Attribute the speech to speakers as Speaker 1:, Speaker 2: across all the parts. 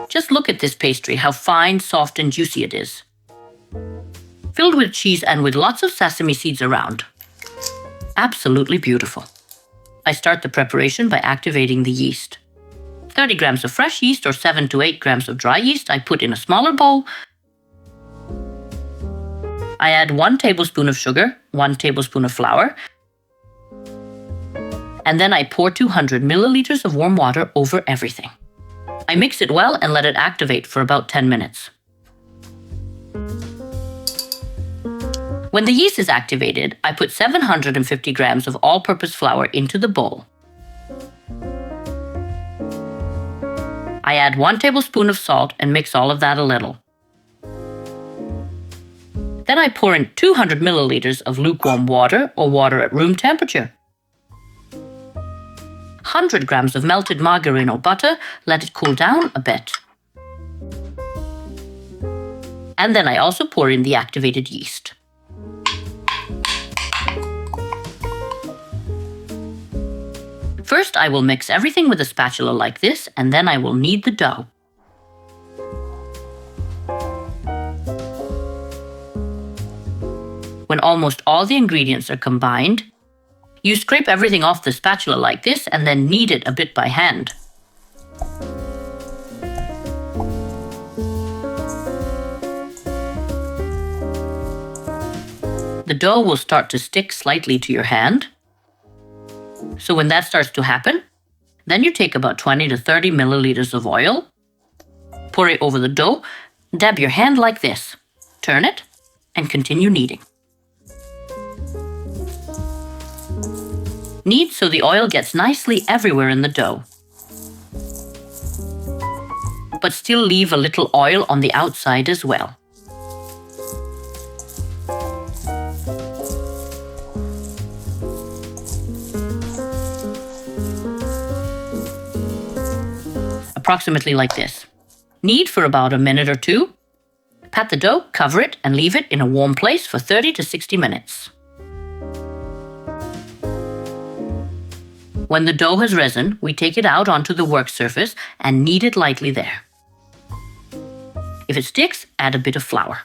Speaker 1: Just look at this pastry, how fine, soft, and juicy it is. Filled with cheese and with lots of sesame seeds around. Absolutely beautiful. I start the preparation by activating the yeast. 30 grams of fresh yeast or 7 to 8 grams of dry yeast I put in a smaller bowl. I add 1 tablespoon of sugar, 1 tablespoon of flour, and then I pour 200 milliliters of warm water over everything. I mix it well and let it activate for about 10 minutes. When the yeast is activated, I put 750 grams of all-purpose flour into the bowl. I add 1 tablespoon of salt and mix all of that a little. Then I pour in 200 milliliters of lukewarm water or water at room temperature. 100 grams of melted margarine or butter, let it cool down a bit. And then I also pour in the activated yeast. First, I will mix everything with a spatula like this, and then I will knead the dough. When almost all the ingredients are combined, you scrape everything off the spatula like this and then knead it a bit by hand. The dough will start to stick slightly to your hand. So when that starts to happen, then you take about 20 to 30 milliliters of oil, pour it over the dough, dab your hand like this, turn it, and continue kneading. Knead so the oil gets nicely everywhere in the dough. But still leave a little oil on the outside as well. Approximately like this. Knead for about a minute or two. Pat the dough, cover it, and leave it in a warm place for 30 to 60 minutes. When the dough has risen, we take it out onto the work surface and knead it lightly there. If it sticks, add a bit of flour.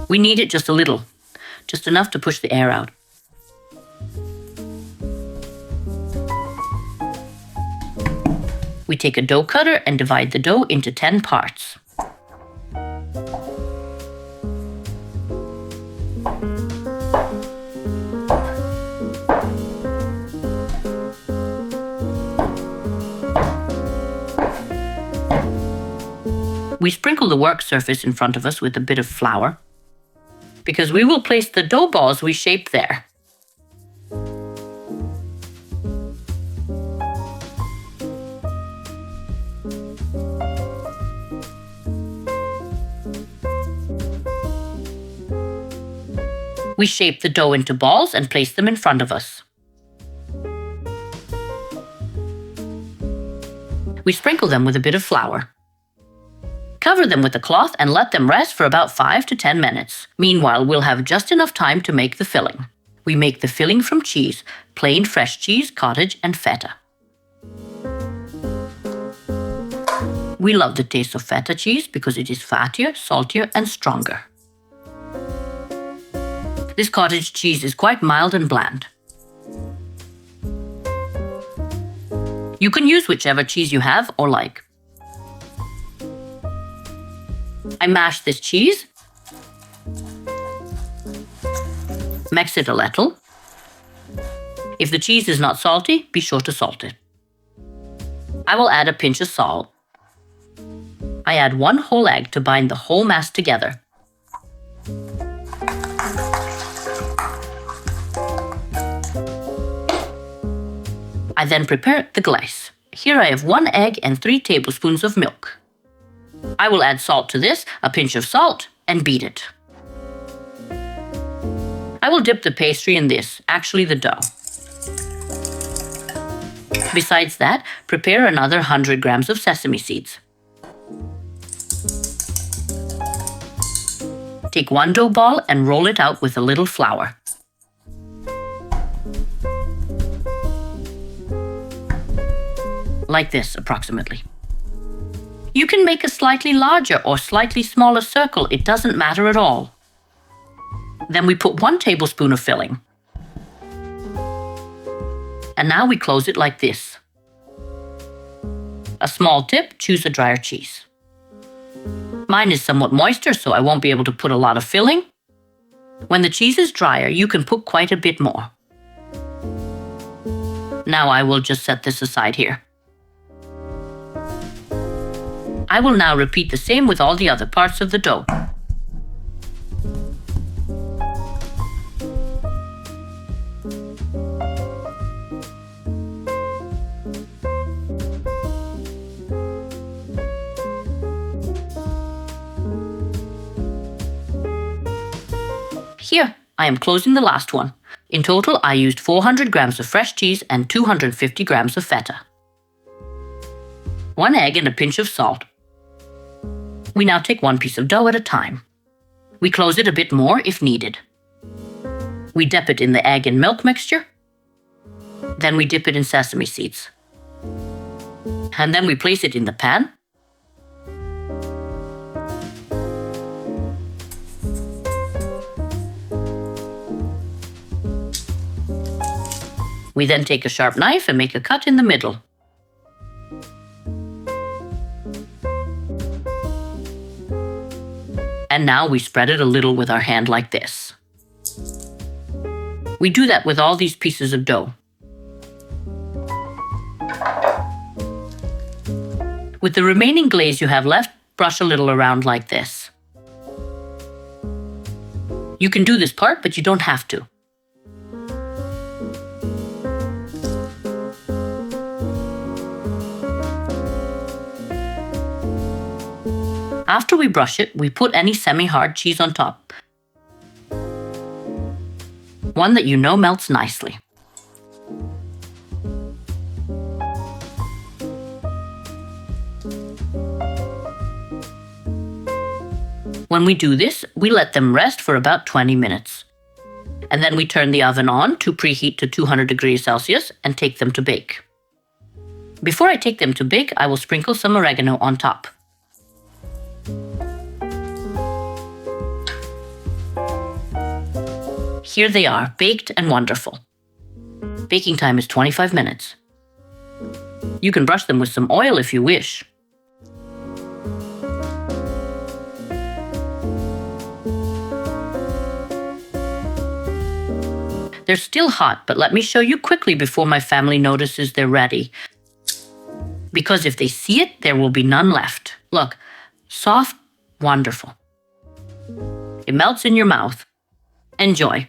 Speaker 1: We knead it just a little, just enough to push the air out. We take a dough cutter and divide the dough into 10 parts. We sprinkle the work surface in front of us with a bit of flour, because we will place the dough balls we shape there. We shape the dough into balls and place them in front of us. We sprinkle them with a bit of flour. Cover them with a cloth and let them rest for about 5 to 10 minutes. Meanwhile, we'll have just enough time to make the filling. We make the filling from cheese, plain fresh cheese, cottage, and feta. We love the taste of feta cheese because it is fattier, saltier, and stronger. This cottage cheese is quite mild and bland. You can use whichever cheese you have or like. I mash this cheese, mix it a little. If the cheese is not salty, be sure to salt it. I will add a pinch of salt. I add 1 whole egg to bind the whole mass together. I then prepare the glaze. Here I have 1 egg and 3 tablespoons of milk. I will add salt to this, a pinch of salt, and beat it. I will dip the pastry in this, actually the dough. Besides that, prepare another 100 grams of sesame seeds. Take 1 dough ball and roll it out with a little flour. like this approximately. You can make a slightly larger or slightly smaller circle, it doesn't matter at all. Then we put 1 tablespoon of filling. And now we close it like this. A small tip, choose a drier cheese. Mine is somewhat moister, so I won't be able to put a lot of filling. When the cheese is drier, you can put quite a bit more. Now I will just set this aside here. I will now repeat the same with all the other parts of the dough. Here, I am closing the last one. In total, I used 400 grams of fresh cheese and 250 grams of feta. 1 egg and a pinch of salt. We now take 1 piece of dough at a time. We close it a bit more if needed. We dip it in the egg and milk mixture. Then we dip it in sesame seeds. And then we place it in the pan. We then take a sharp knife and make a cut in the middle. And now we spread it a little with our hand like this. We do that with all these pieces of dough. With the remaining glaze you have left, brush a little around like this. You can do this part, but you don't have to. After we brush it, we put any semi-hard cheese on top. One that you know melts nicely. When we do this, we let them rest for about 20 minutes. And then we turn the oven on to preheat to 200 degrees Celsius and take them to bake. Before I take them to bake, I will sprinkle some oregano on top. Here they are, baked and wonderful. Baking time is 25 minutes. You can brush them with some oil if you wish. They're still hot, but let me show you quickly before my family notices they're ready. Because if they see it, there will be none left. Look, soft, wonderful. It melts in your mouth. Enjoy.